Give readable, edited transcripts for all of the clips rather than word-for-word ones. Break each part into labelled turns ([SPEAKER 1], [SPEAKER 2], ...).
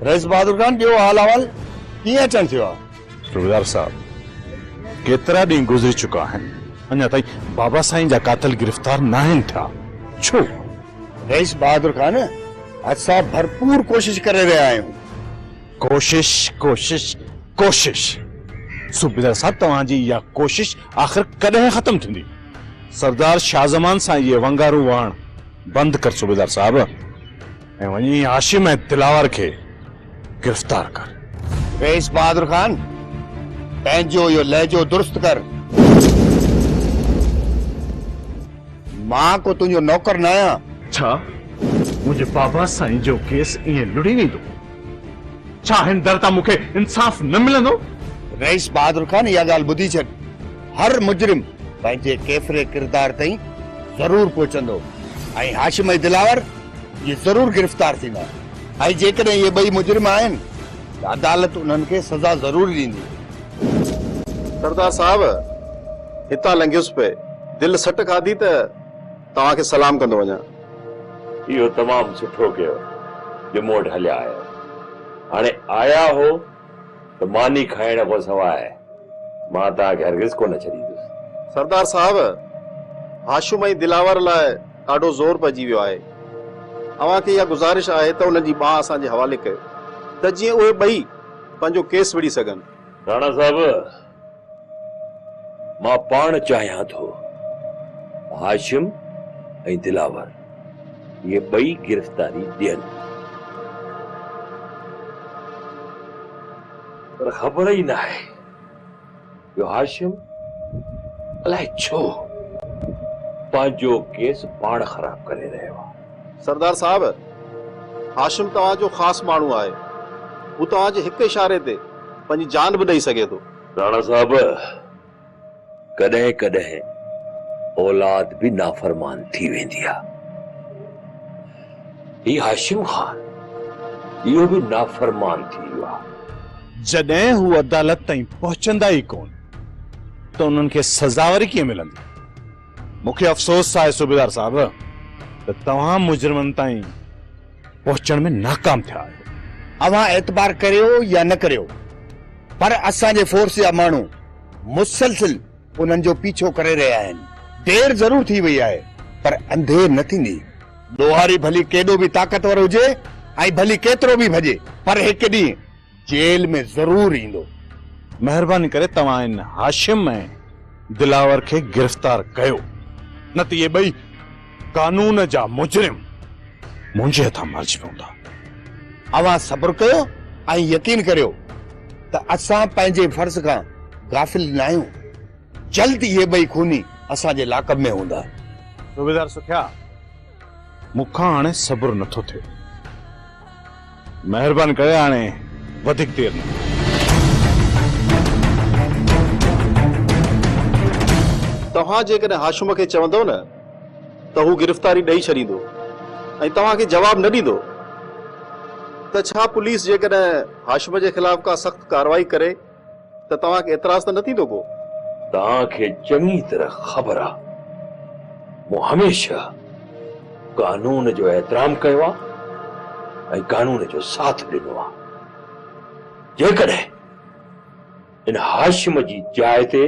[SPEAKER 1] Rice बहादुर खान जो हाल अहवाल कीअं अचण थियो आहे?
[SPEAKER 2] सूबेदार साहब केतरा ॾींहं गुज़री चुका आहिनि, अञा ताईं बाबा साईं जा कातिल गिरफ़्तार न आहिनि थिया। छो?
[SPEAKER 1] रईस बहादुर खान असां भरपूर कोशिश करे रहिया आहियूं।
[SPEAKER 2] कोशिश कोशिश कोशिश सूबेदार साहब तव्हांजी इहा कोशिश आख़िर कॾहिं ख़त्म थींदी? सरदार शाहज़मान सां इहे वंगारू वहण बंदि कर सूबेदार साहब, ऐं वञी हाशिम ऐं दिलावर खे गिरफ़्तार कर।
[SPEAKER 1] रईस बहादुर खान पंहिंजो इहो लहजो दुरुस्त कर। मां को तुंहिंजो नौकर न आहियां।
[SPEAKER 2] छा मुंहिंजे बाबा साईं जो केस ईअं लुड़ी वेंदो? छा हिन दर तां मूंखे इंसाफ़ न मिलंदो?
[SPEAKER 1] रईस बहादुर खान इहा ॻाल्हि ॿुधी छॾ, हर मुजरिम पंहिंजे केतिरे किरदार ताईं ज़रूर पहुचंदो ऐं हाशिम ऐं दिलावर ये ज़रूर गिरफ़्तार थींदा। ऐं जेकॾहिं इहे ॿई मुजरिम आहिनि त अदालत उन्हनि खे सज़ा ज़रूर ॾींदी।
[SPEAKER 3] सरदार साहब हितां लंघियुसि पे दिलि सट खाधी त तव्हांखे सलाम कंदो वञा।
[SPEAKER 4] इहो तमामु सुठो कयो जो मूं वटि हलिया आहियो। हाणे आया हो त मानी खाइण खां सवाइ मां तव्हांखे हरगिज़ कोन छॾींदुसि।
[SPEAKER 3] सरदार साहब हाशिम ऐं दिलावर लाइ ॾाढो ज़ोर पइजी वियो आहे। अव्हांखे इहा गुज़ारिश आहे त उन्हनि जी बांह असांजे हवाले कयो त जीअं उहे ॿई पंहिंजो केस विड़ी सघनि।
[SPEAKER 4] राणा साहब मां पाण चाहियां थो हाशिम ऐं दिलावर ये ॿई गिरफ़्तारी ॾियनि, पर ख़बर ई न आहे जो हाशिम अलाए छो पंहिंजो केस पाण ख़राब करे रहियो आहे।
[SPEAKER 3] सरदार साहब हाशिम तव्हांजो ख़ासि माण्हू आहे, हू तव्हांजे हिकु इशारे ते पंहिंजी जान बि ॾेई सघे थो।
[SPEAKER 4] राणा साहब कॾहिं कॾहिं औलाद भी नाफरमान थी वेंदी आहे। ही हाशिम खान इहो भी नाफरमान थी वियो आहे।
[SPEAKER 2] जॾहिं हू अदालत ताईं पहुचंदा ई कोन त उन्हनि खे सज़ा वरी कीअं मिलंदी? मूंखे अफ़सोस आहे सूबेदार साहब त तव्हां मुजरिमनि ताईं पहुचण में नाकाम थिया आहियो।
[SPEAKER 1] अव्हां एतबार करियो या न करियो, पर असांजे फोर्स जा माण्हू मुसलसिल उन्हनि जो पीछो करे रहिया आहिनि। देर ज़रूर थी वई आहे पर अंधेर न थींदी। लोहारी भली केॾो बि ताक़तवर हुजे ऐं भली केतिरो बि भॼे, पर हिकु ॾींहुं जेल में ज़रूर ईंदो।
[SPEAKER 2] महिरबानी करे तव्हां इन हाशिम ऐं दिलावर खे गिरफ़्तार कयो, न त इहे ॿई कानून जा मुजरिम मुंहिंजे हथां मरिजी पवंदा।
[SPEAKER 1] अव्हां सब्र कयो ऐं यकीन करियो त असां पंहिंजे फर्ज़ खां गाफ़िल न आहियूं। जल्द इहे ॿई खूनी असांजे लाकब में हूंदा।
[SPEAKER 2] सूबेदार सुखिया, मूंखां हाणे सब्र नथो थिए, महिरबानी करे हाणे वधीक देर न।
[SPEAKER 3] तव्हां जेकॾहिं हाशिम खे चवंदो न त हू गिरफ़्तारी ॾेई छॾींदो ऐं तव्हांखे जवाब न ॾींदो त छा पुलिस जेकॾहिं हाशिम जे ख़िलाफ़ का सख़्त कार्रवाई करे त तव्हांखे एतिराज़ त न थींदो को?
[SPEAKER 4] तव्हांखे चङी तरह ख़बर आहे मूं हमेशह कानून जो एहतराम कयो आहे ऐं कानून जो साथ ॾिनो आहे। जेकॾहिं इन हाशिम जी जाइ ते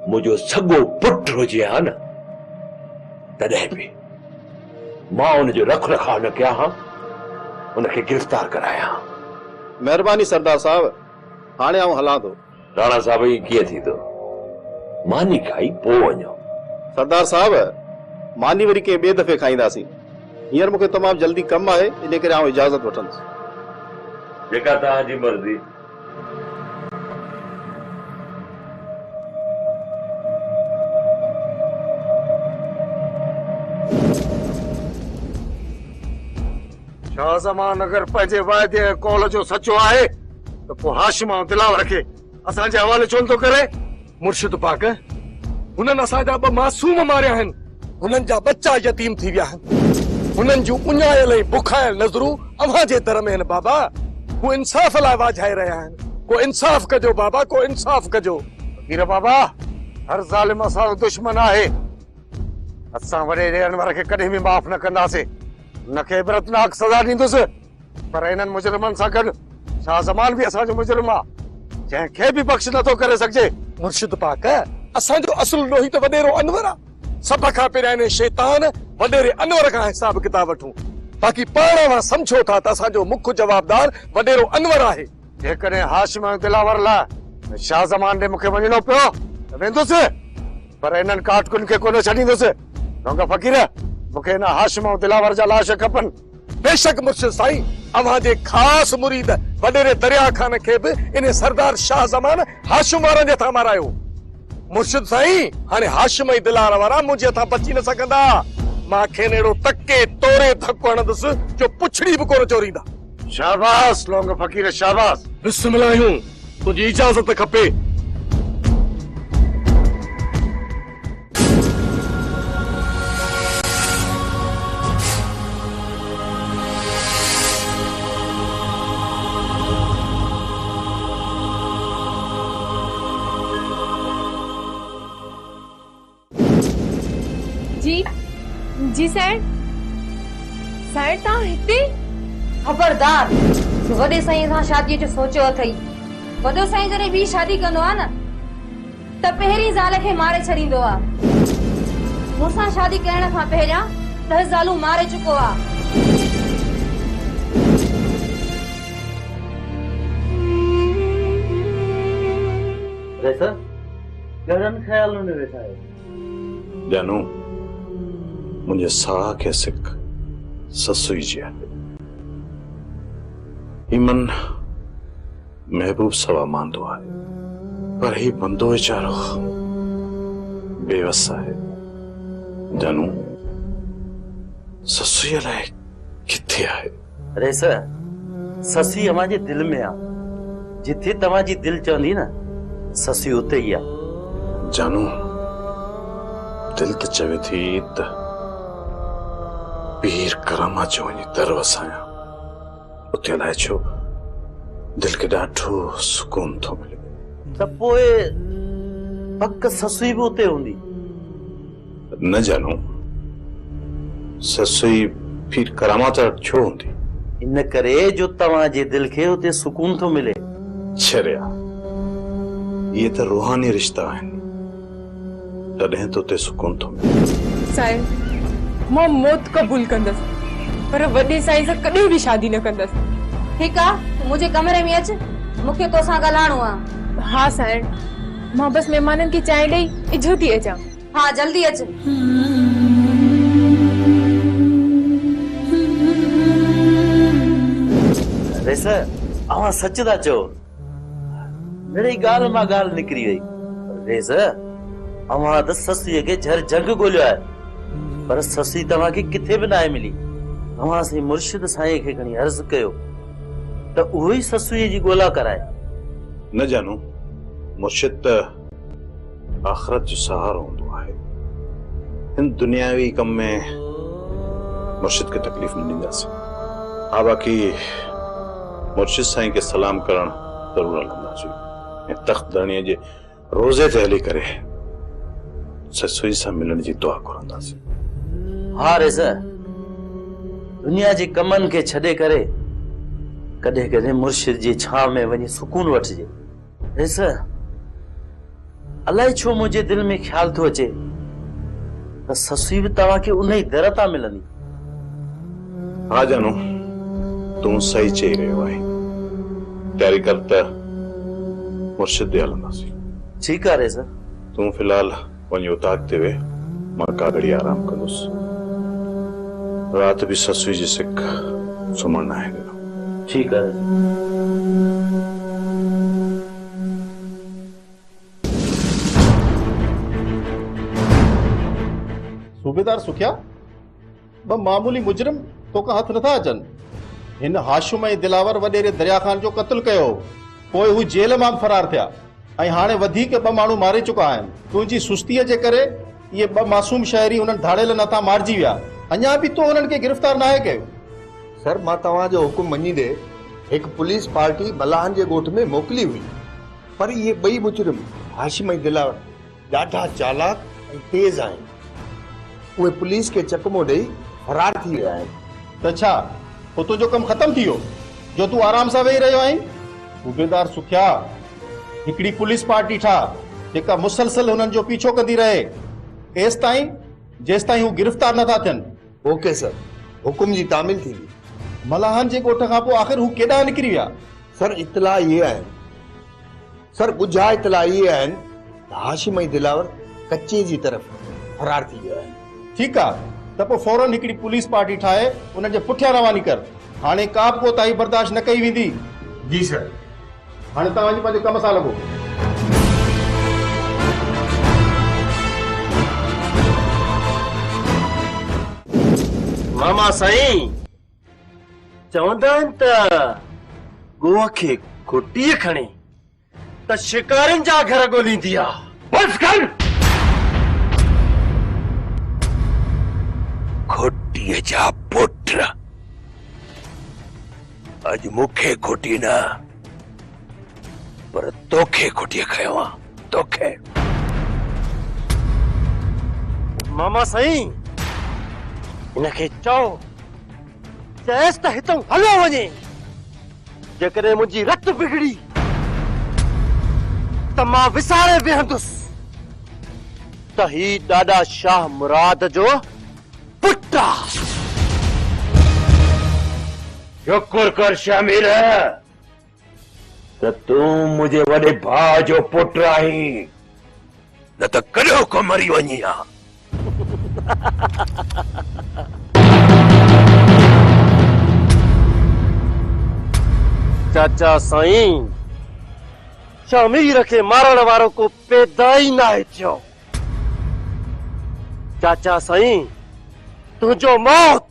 [SPEAKER 4] मुंहिंजो सॻो पुटु हुजे हा न, तॾहिं बि मां उनजो रख रखाव न कया हा, उनखे गिरफ़्तार कराया।
[SPEAKER 3] महिरबानी सरदार साहब, हाणे आऊं हलां थो।
[SPEAKER 4] राणा साहब ही कीअं थींदो? मानी खाई पोइ वञो।
[SPEAKER 3] सरदार साहब मानी वरी कंहिं ॿिए दफ़े खाईंदासीं। हींअर मूंखे तमामु जल्दी कमु आहे, इन करे आऊं इजाज़त वठंदुसि।
[SPEAKER 4] जेका तव्हांजी मर्ज़ी।
[SPEAKER 5] शाहज़मान अगर पंहिंजे वाइदे कौल जो सचो आहे त पोइ हाशिम ऐं दिलावर खे असांजे हवाले छो थो करे? मुर्शिद पाक हुननि असांजा ॿ मासूम मारिया आहिनि, हुननि जा बच्चा यतीम थी विया आहिनि, हुननि जूं उञायल ऐं बुखायल नज़रूं अव्हां जे दर में आहिनि। बाबा हू इंसाफ़ लाइ वाझाए रहिया आहिनि। को इंसाफ़ कजो बाबा, को इंसाफ़ कजो। वीर बाबा हर ज़ालिम असांजो दुश्मन आहे, असां वॾे अनवर खे कॾहिं बि माफ़ न कंदासीं। उनखे इबरतनाक सज़ा ॾींदुसि, पर इन्हनि मुजरिमनि सां गॾु शाहज़मान बि असांजो मुजरिम आहे, जंहिंखे बि बख़्श नथो करे सघिजे। मुर्शिद पाक, असांजो असुल ॾोही त वॾेरो अनवर आहे। सभ खां पहिरियां इन शैतान वॾेरे अनवर खां हिसाब किताब वठूं। बाक़ी पाण मां सम्झो था त असांजो मुख्य जवाबदार वॾेरो अनवर आहे। जेकॾहिं हाशिम ऐं दिलावर लाइ शाहज़मान ॾे मूंखे वञिणो पियो त वेंदुसि, पर इन्हनि काटकुनि खे कोन छॾींदुसि। रंग फ़क़ीर, मूंखे हिन हाशिम ऐं दिलावर जा लाश खपनि। बेशक मुर्शिद साईं, अव्हांजे ख़ासि मुरीद वॾेरे दरिया खान खे बि इन सरदार शाहज़मान हाशिम वारनि जे हथां मारायो। मुर्शिद साईं, हाणे हाशिम ऐं दिलावर वारा मुंहिंजे हथां बची न सघंदा। मां खेनि अहिड़ो तके तोरे धकु हणंदुसि जो पुछड़ी बि कोन चोरींदा। शाबाश लौंग फ़क़ीर, शाबाश। बिस्मिल्लाह, तुंहिंजी इजाज़त खपे।
[SPEAKER 6] जी जी सर, सर तव्हां हिते?
[SPEAKER 7] खबरदार, वॾे साईं सां शादीअ जो सोचियो अथई। वॾो साईं जॾहिं ॿी शादी कंदो आहे न त पहिरीं ज़ाल खे मारे छॾींदो आहे। मूंसां शादी करण खां पहिरियां 10 ज़ालूं मारे चुको आहे।
[SPEAKER 8] कहिड़नि ख़्यालनि में वेठा आहियो?
[SPEAKER 2] जानू, मुंहिंजे साह खे सिक ससुई जी आहे। ईमन महबूब सवा मांदो आहे, पर ही बंदो वीचारो बेवस आहे। जानू, ससुई लाइ किथे आहे?
[SPEAKER 8] अरे सर, ससी अव्हांजे दिल में आहे। जिथे तव्हांजी दिल चवंदी न, ससी उते ई आहे।
[SPEAKER 2] जानू, दिल त चवे थी त पीर करामा जो वञी दर वसायां। उते अलाए छो दिल खे ॾाढो सुकून थो मिले।
[SPEAKER 8] त पोइ पक ससुई बि उते हूंदी?
[SPEAKER 2] न जानू, ससुई पीर करामात छो हूंदी?
[SPEAKER 8] इन करे जो तव्हांजे दिल खे उते सुकून थो मिले।
[SPEAKER 2] छरिया, ये त रूहानी रिश्ता आहिनि, तॾहिं त उते सुकून थो मिले।
[SPEAKER 6] सर, मां मौत क़बूल कंदसि, पर वॾे साईं सां कॾहिं बि शादी न कंदसि।
[SPEAKER 7] ठीकु आहे, तूं मुंहिंजे कमरे में अच, मूंखे तोसां ॻाल्हाइणो आहे।
[SPEAKER 6] हाँ सर, मां बस महिमाननि खे चांहि ॾेई इझो थी अचां।
[SPEAKER 7] हाँ, जल्दी अच।
[SPEAKER 8] अरे सर, अव्हां सच था चओ। मिड़ई ॻाल्हि मां ॻाल्हि निकिरी वई। अरे सर, अव्हां त ससीअ खे झर जंग ॻोल्हियो आहे, पर ससी तव्हांखे किथे बि न आहे मिली। अव्हां साईं मुर्शिद साईं खे खणी अर्ज़ कयो त उहो ई ससूअ जी ॻोल्हा कराए।
[SPEAKER 2] न जानू, मुर्शिद त आख़िरत जो सहारो हूंदो आहे। हिन दुनियावी कम में मुर्शिद खे तकलीफ़ न ॾींदासीं। हा, बाक़ी मुर्शिद साईं खे सलाम करण ज़रूरु हलंदासीं ऐं तख़्त धरणीअ जे रोज़े ते हली करे ससुई सां मिलण जी दुआ घुरंदासीं।
[SPEAKER 8] हाँ रे सर, दुनिया जे कमनि खे छॾे करे कॾहिं कॾहिं मुर्शिद जी छांव में वञी सुकून वठिजे। रे सर, अलाए छो मुंहिंजे दिल में ख्याल थो अचे त ससुई बि तव्हांखे उन ई दर तां मिलंदी।
[SPEAKER 2] हा जानू, तूं सही चई रहियो आहीं। तयारी कर त मुर्शिद ॾे हलंदासीं।
[SPEAKER 8] ठीकु आहे रे सर।
[SPEAKER 2] तूं फ़िलहाल वञी उताक ते वेह, मां का घड़ी आराम कंदुसि। रात भी ससुई जी सिक सुम्हण न आहे ॾिनो।
[SPEAKER 8] ठीकु आहे।
[SPEAKER 3] सूबेदार सुखिया, ब मामूली मुजरिम तोखां हथ नथा अचनि। हिन हाशिम ऐं दिलावर वॾेरे दरिया खान जो क़त्ल कयो, पोइ हू जेल मां फरार थिया ऐं हाणे वधीक 2 माण्हू मारे चुका आहिनि। तुंहिंजी सुस्तीअ जे करे इहे 2 मासूम शहरी उन्हनि धाड़ेलनि हथां मारिजी विया। अञा बि तो उन्हनि खे गिरफ़्तार नाहे कयो।
[SPEAKER 1] सर, मां तव्हांजो हुकुम मञींदे हिकु पुलिस पार्टी बलाहन जे ॻोठ में मोकिली हुई, पर इहे 2 मुजरिम हाशिम ऐं दिलावर ॾाढा चालाक ऐं तेज़ आहिनि। उहे पुलिस खे चकमो ॾेई फरार थी विया आहिनि।
[SPEAKER 3] त छा पोइ तुंहिंजो कमु ख़तमु थी वियो? जो तूं आराम सां वेही रहियो आहीं? सूबेदार सुखिया, हिकिड़ी पुलिस पार्टी ठाह जेका मुसलसल हुननि जो पीछो कंदी रहे एसि ताईं जेसि ताईं हू गिरफ़्तार नथा थियनि।
[SPEAKER 1] ओके सर, हुकुम जी तामील थींदी।
[SPEAKER 3] मलाहन जे ॻोठ खां पोइ आख़िर हू केॾांहुं निकिरी विया?
[SPEAKER 1] सर इतला ये आहिनि, सर ॻुझा इतला ये आहिनि त हाशिम ऐं दिलावर कच्चे जी तरफ़ फरार थी विया आहिनि।
[SPEAKER 3] ठीकु आहे, त पोइ फौरन हिकिड़ी पुलिस पार्टी ठाहे उन्हनि जे पुठियां रवानी कर। हाणे का बि कोताही बर्दाश्त न कई वेंदी।
[SPEAKER 1] जी सर।
[SPEAKER 3] हाणे तव्हां वञी पंहिंजे कम सां लॻो।
[SPEAKER 8] मामा साईं चवंदा आहिनि त गोह खे खुटीअ खणे त शिकारियुनि जा घर ॻोल्हींदी आहे।
[SPEAKER 4] बस कर। खोटीअ जा पुट अॼु मूंखे खोटी न पर तोखे खोटीअ खयो आहे। तोखे
[SPEAKER 8] मामा साईं हिनखे चओ चएसि त हितां हलियो वञे। जेकॾहिं मुंहिंजी रत बिगड़ी त मां विसारे वेहंदुसि त ही ॾाॾा शाह मुराद जो पुट आहे।
[SPEAKER 4] शुक्र कर शामिर त तूं मुंहिंजे वॾे भाउ जो पुट आहीं, न त कॾहिं को मरी वञी हा।
[SPEAKER 8] चाचा साईं शामिर खे मारण वारो को पैदा ई न आहे थियो। चाचा साईं तुंहिंजो मौत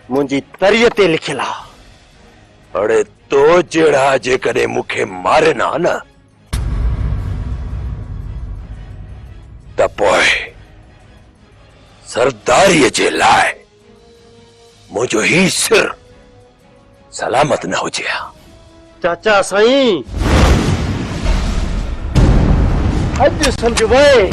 [SPEAKER 8] मुंहिंजी तरीअ ते लिखियलु आहे।
[SPEAKER 4] अड़े तो जहिड़ा जेकॾहिं मूंखे मारे न त पोइ सरदारीअ जे लाइ मुंहिंजो ही सिर सलामत न हुजे हा।
[SPEAKER 8] चाचा साईं अॼु सम्झ वए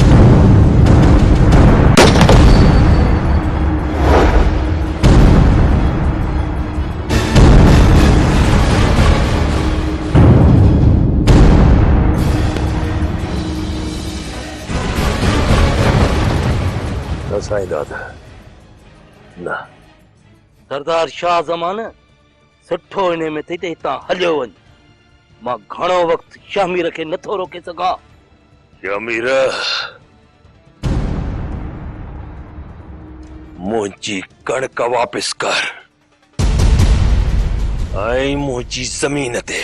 [SPEAKER 4] साईं दादा न
[SPEAKER 8] सरदार शाह ज़मान सुठो इन में थी त हितां हलियो वञ। मां घणो वक़्तु शामिर खे नथो रोके सघां।
[SPEAKER 4] शामिर मुंहिंजी कणक वापस कर ऐं मुंहिंजी ज़मीन ते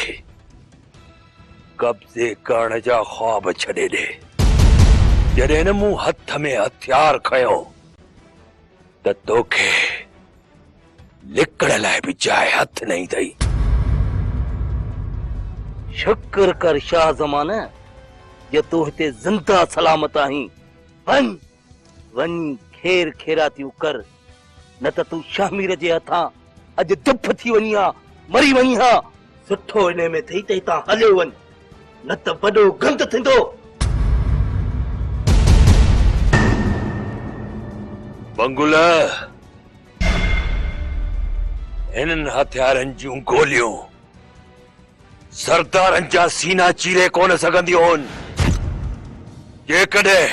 [SPEAKER 4] कब्ज़े करण जा ख्वाब छॾे ॾे। जॾहिं न मूं हथ में हथियार खयो त तोखे लिकड़ लाइ बि जाइ हथ न ईंदई।
[SPEAKER 8] शुक्र कर शाह ज़मान जे तूं हिते ज़िंदा सलामत आहीं। वञ वञ खेर खेरातियूं कर, न त तूं शामिर जे हथां अॼु दुफ थी वञी हा, मरी वञी हा। सुठो इन में थी त हितां हलियो वञ, न त वॾो गंद थींदो।
[SPEAKER 4] बंगुल इन्हनि हथियारनि जूं गोलियूं सरदारनि जा सीना चीरे कोन सघंदियूं आहिनि। जेकॾहिं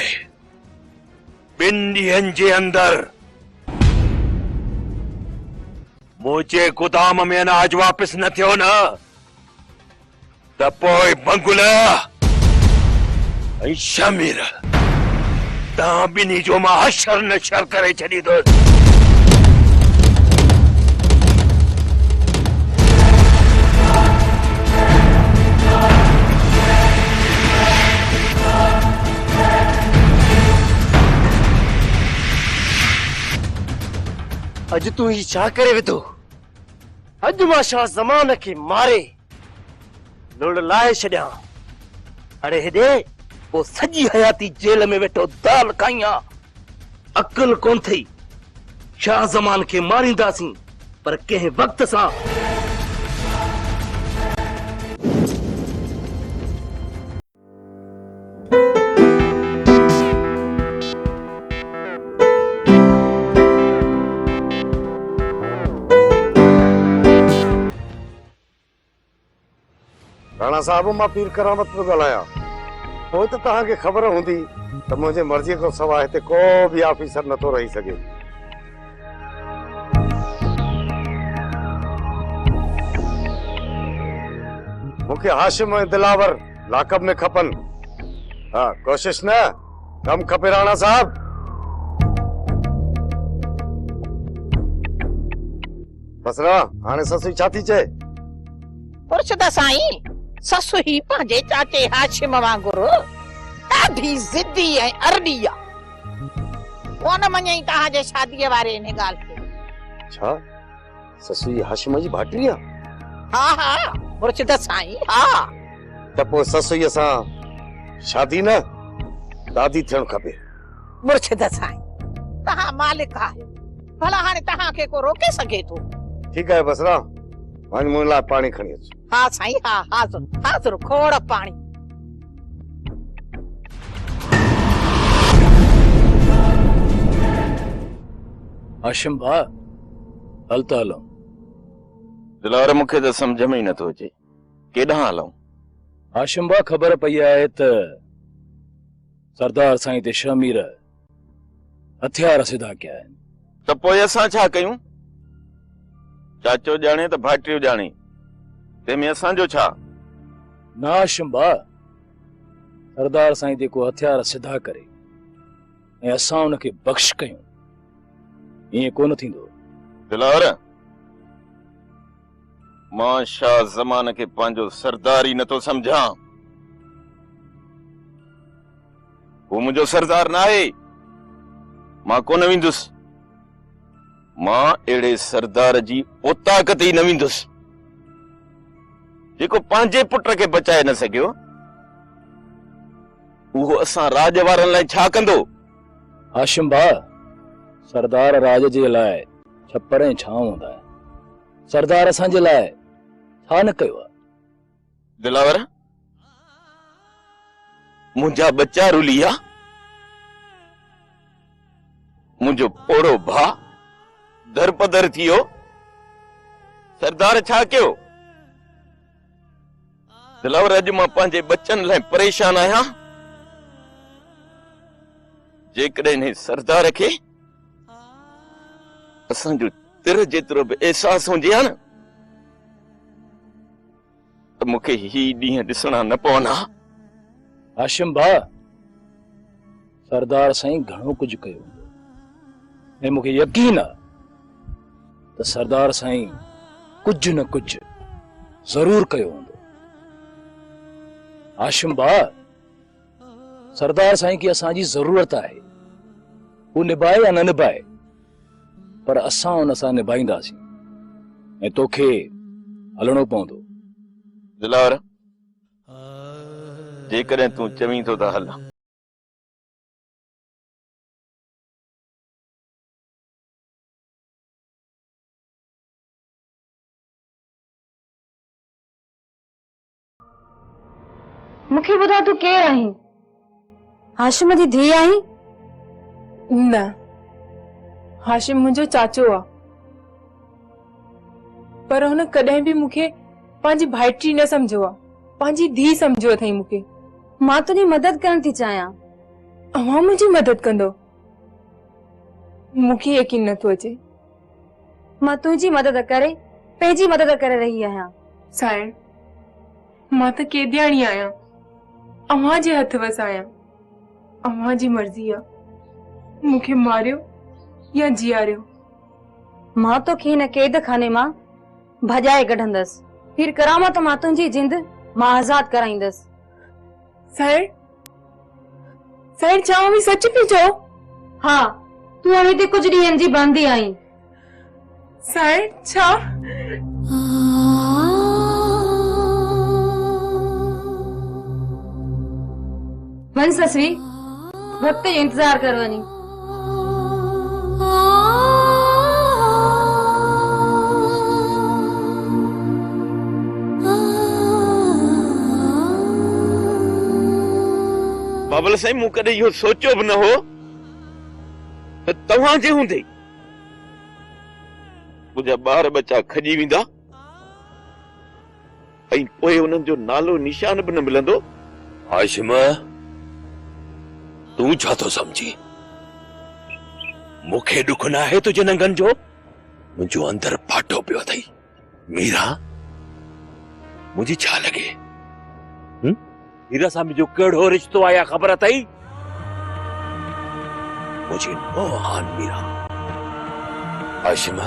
[SPEAKER 4] 2 ॾींहंनि जे अंदर मुंहिंजे गोदाम में अनाज वापस न थियो न त पोइ बंगुल ऐं शामिर तव्हां ॿिन्ही जो मां हशर नशर करे छॾींदुसि।
[SPEAKER 8] अॼु तूं ही छा करे वेठो? अॼु मां शाह ज़मान खे मारे लुड़ लाहे छॾियां। अड़े हेॾे वो सॼी हयाती जेल में वेठो दाल खाईं। अकुल कोन थई। शाह ज़मान खे मारींदासीं पर कंहिं वक़्त सां।
[SPEAKER 5] हाँ साहब, मां पीर करामत पियो ॻाल्हायां। पोइ त तव्हांखे ख़बर हूंदी त मुंहिंजे मर्ज़ीअ खां सवाइ हिते को बि ऑफिसर नथो रही सघे। मूंखे हाशिम ऐं दिलावर लाकब में खपनि। हाँ, कोशिश न, कम खपे राणा साहब। बसरा, हाणे ससु छा थी चए?
[SPEAKER 9] पुरुषदा साईं, ससु ही पंहिंजे चाचे हाशिम वांगुरु ॾाढी ज़िदी ऐं अरड़ी आ। कोन मञई तव्हांजे शादीअ वारे इन ॻाल्हि खे।
[SPEAKER 5] छा ससु जी हाशिम जी भाइटी आ?
[SPEAKER 9] हा हा पुरुषदा साईं, हा।
[SPEAKER 5] त पोइ ससु सां शादी न, दादी थियणु खपे।
[SPEAKER 9] मुर्शिद साईं, तव्हां मालिक आहियो, भला हाणे तव्हांखे को रोके सघे थो?
[SPEAKER 5] ठीकु आहे बसरा, वञ मूं लाइ पाणी खणी अच।
[SPEAKER 9] हा साईं, हा, हाज़ुर हाज़ुर, खोड़ पाणी।
[SPEAKER 10] हाशिम भा, हल त हलूं।
[SPEAKER 4] दिलावर, मूंखे त सम्झ में ई नथो अचे केॾांहुं हलूं।
[SPEAKER 10] हाशिम भा, ख़बर पई आहे त सरदार साईं ते शमीर हथियार सिधा कया आहिनि।
[SPEAKER 4] त पोइ असां छा कयूं? चाचो ॼाणे त भाइटियो ॼाणे, तंहिंमें असांजो छा?
[SPEAKER 10] न हाशिम भा, सरदार साईं ते को हथियार सिधा करे ऐं असां उनखे बख़्श कयूं, ईअं कोन थींदो।
[SPEAKER 4] दिलावर, मां शाह ज़मान खे पंहिंजो सरदार ई नथो सम्झां। हू मुंहिंजो सरदार न आहे, मां कोन वेंदुसि। मां अहिड़े सरदार जी ओताकत ई न वेंदुसि जेको पंहिंजे पुट खे बचाए न सघियो। उहो असां राज वारनि लाइ छा कंदो?
[SPEAKER 10] हाशिम भा, सरदार राज जे लाइ छप्पर ऐं छांव हूंदा आहिनि, सरदार असांजे लाइ छा न कयो आहे?
[SPEAKER 4] दिलावर, मुंहिंजा बच्चा रुली आ, मुंहिंजो पोड़ो भाउ दरपदर थियो, सरदार छा कयो? दिलावर, अॼु मां पंहिंजे बच्चनि लाइ परेशान आहियां। जेकॾहिं हिन सरदार खे असांजो तिर जेतिरो बि अहसासु हुजे हा न, त मूंखे ही ॾींहं ॾिसणा न पवंदा।
[SPEAKER 10] हाशिम भा, सरदार साईं घणो कुझु कयो ऐं मूंखे यकीन आहे त सरदार साईं कुझु न कुझु ज़रूर कयो हूंदो। हाशिम भा, सरदार साईं खे असांजी ज़रूरत आहे, हू निभाए या न निभाए, पर असां हुन सां निभाईंदासीं ऐं तोखे हलणो पवंदो।
[SPEAKER 4] दिलावर, जेकॾहिं तूं चवीं थो त हल।
[SPEAKER 7] मूंखे ॿुधा, तूं केरु आहीं? हाशिम जी धीउ आहीं?
[SPEAKER 6] न, हाशिम मुंहिंजो चाचो आहे, पर हुन कॾहिं बि मूंखे पंहिंजी भाइटी न सम्झो आहे, पंहिंजी धीउ सम्झो अथई मूंखे।
[SPEAKER 7] मां तुंहिंजी मदद करण थी चाहियां।
[SPEAKER 6] अवां मुंहिंजी मदद कंदो? मूंखे यकीन नथो अचे।
[SPEAKER 7] मां तुंहिंजी मदद करे पंहिंजी मदद करे रही आहियां।
[SPEAKER 6] साइण, मां त केदियाणी आहियां, अवां जे हथ वस आहियां, अवां जी मर्ज़ी आहे, मूंखे मारियो या जीआरियो।
[SPEAKER 7] मां तोखे हिन कैद खाने मां भॼाए कढंदसि, फिर करामत मां तुंहिंजी जिंद मां आज़ाद कराईंदसि।
[SPEAKER 6] साइण, साइण, छा बि सच पई चओ?
[SPEAKER 7] हा, तूं हाणे हिते कुझु ॾींहंनि जी बंदी आहीं।
[SPEAKER 6] साइण, छा?
[SPEAKER 7] वञ ससवी, वक्त जो इंतजार कर वञी।
[SPEAKER 4] बाबल साईं, मूं कॾहिं इहो सोचियो बि न हो त तव्हांजे हूंदे मुंहिंजा ॿार बच्चा खॼी वेंदा। ऐं पोइ उन्हनि जो नालो निशान बि न मिलंदो। हाशिम, तूं छा थो समझी? मूंखे दुख न आहे तुंहिंजे नंगनि जो। मुंहिंजो अंदर फाटो पियो अथई। मीरा मुंहिंजी छा लॻे? मीरा सां मुंहिंजो कहिड़ो रिश्तो आहे ख़बर अथई? मुंहिंजी नौहान मीरा। हाशिम,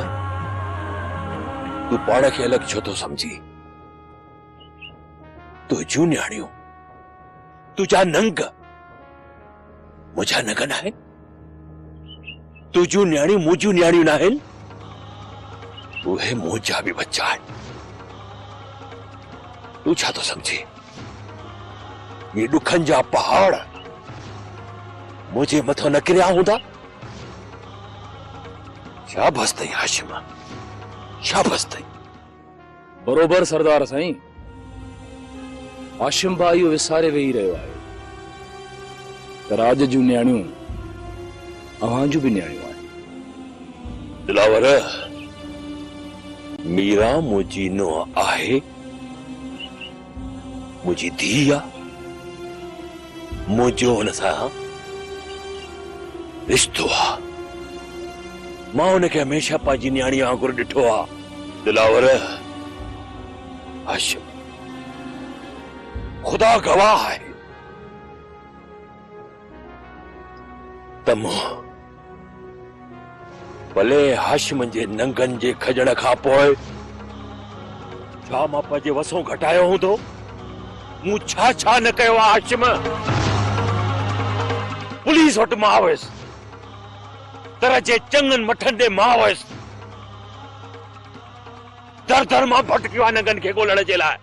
[SPEAKER 4] तूं पाण खे अलॻि छो थो समझी? तुंहिंजूं न्याणियूं, तुंहिंजा नंग मुंहिंजा नंग न आहिनि? तुंहिंजूं न्याणियूं मुंहिंजूं न्याणियूं न आहिनि? उहे मुंहिंजा बि बच्चा आहिनि। तूं छा थो समझे? ये दुखनि जा पहाड़ मुंहिंजे मथां न किरिया हूंदा? शाबाश अथई हाशिम, शाबाश अथई।
[SPEAKER 10] बरोबर सरदार साईं। हाशिम भाई इहो विसारे वेही रहियो आहे त राज जूं न्याणियूं अव्हां जूं बि न्याणियूं आहिनि।
[SPEAKER 4] दिलावर, मीरा मुंहिंजी नुंहुं आहे, मुंहिंजी धीउ आहे। मुंहिंजो हुन सां रिश्तो आहे। मां हुनखे हमेशह पंहिंजी न्याणी वांगुरु ॾिठो आहे। दिलावर, हाशिम, ख़ुदा गवाह आहे त मूं भले हाशिम जे नंगनि जे खजण खां पोइ छा मां पंहिंजे वसों घटायो हूंदो? मूं छा छा न कयो आहे हाशिम? पुलिस वटि मां हुयसि, तरह जे चङनि मठनि ते मां हुयसि। दर दर मां भटकियो आहे नंगनि खे ॻोल्हण जे लाइ।